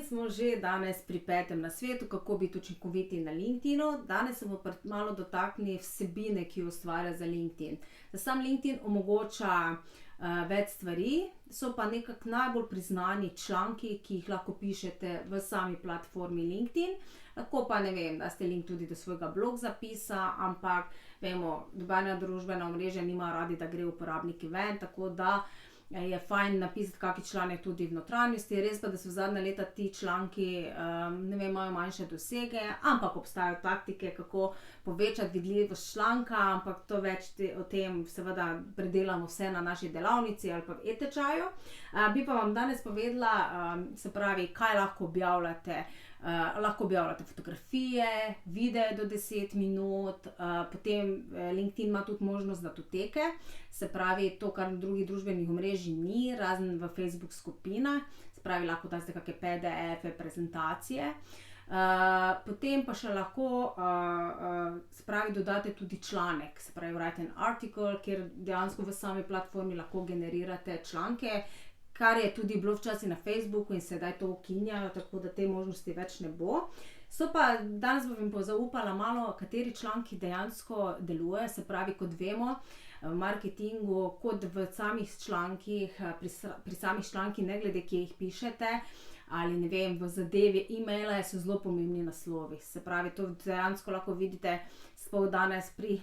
smo že danes pri 5. nasvetu, kako biti učinkoviti na LinkedInu. Danes se bomo malo dotaknili vsebine, ki jo ustvarja za LinkedIn. Za sam LinkedIn omogoča več stvari, so pa nekako najbolj priznani članki, ki jih lahko pišete v sami platformi LinkedIn. Lahko pa, ne vem, da ste link tudi do svojega blog zapisa, ampak vemo, nobena družbena omrežja nima radi, da gre uporabniki ven, tako da je fajn napisati kakšen članek tudi v notranjosti. Res pa, da so v zadnja leta ti članki, ne vem, imajo manjše dosege, ampak obstajajo taktike, kako povečati vidljivost članka, ampak to več o tem seveda predelamo vse na naši delavnici ali pa v e-tečaju. Bi pa vam danes povedala, se pravi, kaj lahko objavljate. Lahko objavljate fotografije, videe do 10 minut, potem LinkedIn ima tudi možnost datoteke, se pravi to, kar v drugih družbenih omrežjih ni, razen v Facebook skupinah, se pravi lahko daste kakšne PDF-e, prezentacije. Potem pa še lahko se pravi dodate tudi članek, se pravi write an article, kjer dejansko v sami platformi lahko generirate članke, kar je tudi bilo včasih na Facebooku in sedaj to ukinjajo, tako da te možnosti več ne bo. So pa danes bom pa zaupala malo, kateri članki dejansko delujejo, se pravi, kot vemo, v marketingu, kot v samih člankih, pri samih člankih, ne glede, kje jih pišete, ali ne vem, v zadevi e-maila so zelo pomembni naslovi. Se pravi, to dejansko lahko vidite sploh danes pri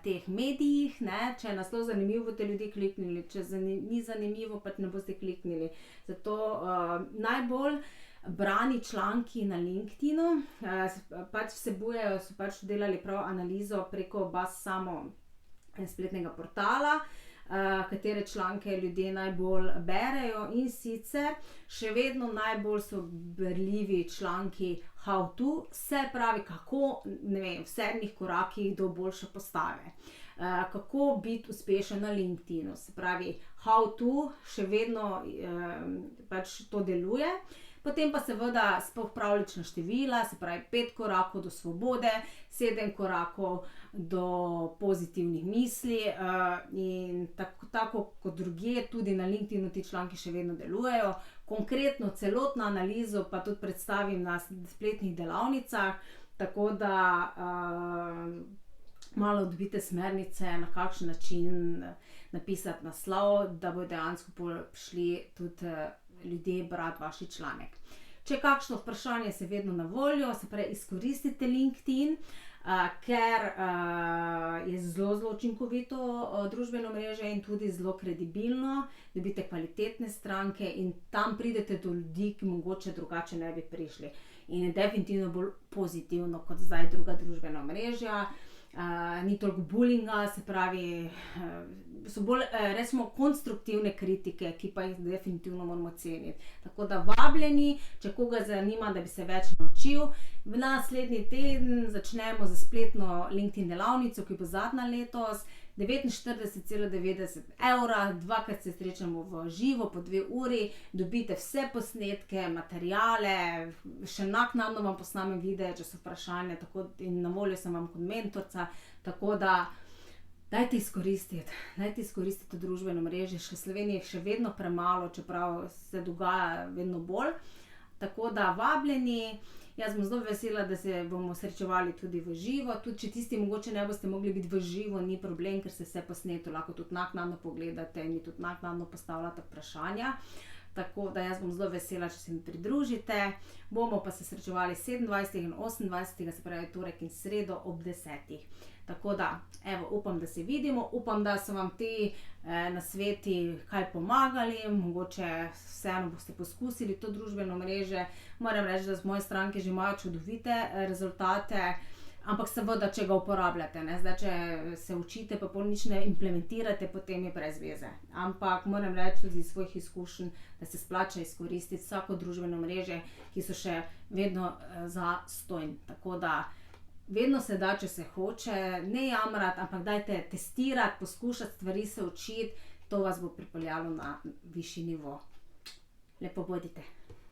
teh medijih, ne? Če je naslov zanimiv, boste ljudje kliknili, če ni zanimivo, pa ne boste kliknili. Zato najbolj brani članki na LinkedInu pač vsebujejo, so pač delali prav analizo preko samo spletnega portala, katere članke ljudje najbolj berejo, in sicer še vedno najbolj so berljivi članki how to, se pravi kako, ne vem, v 7 korakih do boljše postave. Kako biti uspešen na LinkedInu, se pravi how to, še vedno pač to deluje. Potem pa seveda sploh pravljična števila, se pravi 5 korakov do svobode, 7 korakov do pozitivnih misli, in tako kot drugje, tudi na LinkedInu ti članki še vedno delujejo. Konkretno celotno analizo pa tudi predstavim na spletnih delavnicah, tako da malo dobite smernice, na kakšen način napisati naslov, da bodo dejansko šli tudi ljudje brati vaš članek. Če je kakšno vprašanje, se vedno na voljo, se pravi izkoristite LinkedIn, ker je zelo učinkovito družbeno omrežje in tudi zelo kredibilno, dobite kvalitetne stranke in tam pridete do ljudi, ki mogoče drugače ne bi prišli. In je definitivno bolj pozitivno kot zdaj druga družbena omrežja. Ni toliko bullyinga, se pravi, so bolj recimo konstruktivne kritike, ki pa jih definitivno moramo ceniti. Tako da vabljeni, če koga zanima, da bi se več naučil. V naslednji teden začnemo z spletno LinkedIn delavnico, ki bo zadnja letos, 49,90 €, dvakrat se srečamo v živo po 2 uri, dobite vse posnetke, materiale, še naknadno vam posnamem videe, če so vprašanja, in na voljo sem vam kot mentorica, tako da dajte izkoristiti to družbeno mrežje, še v Sloveniji je še vedno premalo, čeprav se dogaja vedno bolj. Tako da vabljeni, jaz bom zelo vesela, da se bomo srečevali tudi v živo, tudi če tisti mogoče ne boste mogli biti v živo, ni problem, ker se vse posneto lahko tudi naknadno pogledate in mi tudi naknadno postavljate vprašanja. Tako da jaz bom zelo vesela, če se mi pridružite. Bomo pa se srečevali 27. in 28., se pravi torek in sredo ob 10. Tako da, evo, upam, da se vidimo, upam, da so vam ti nasveti kaj pomagali, mogoče vseeno boste poskusili to družbeno mreže. Moram reči, da z moje stranke že imajo čudovite rezultate, ampak seveda, če ga uporabljate, ne, zdaj, če se učite, pa pol nič ne implementirate, potem je brez veze. Ampak moram reči tudi iz svojih izkušenj, da se splača izkoristiti vsako družbeno mreže, ki so še vedno zastonj. Tako da vedno se da, če se hoče, ne jamrati, ampak dajte testirati, poskušati stvari se učiti, to vas bo pripeljalo na višji nivo. Lepo bodite.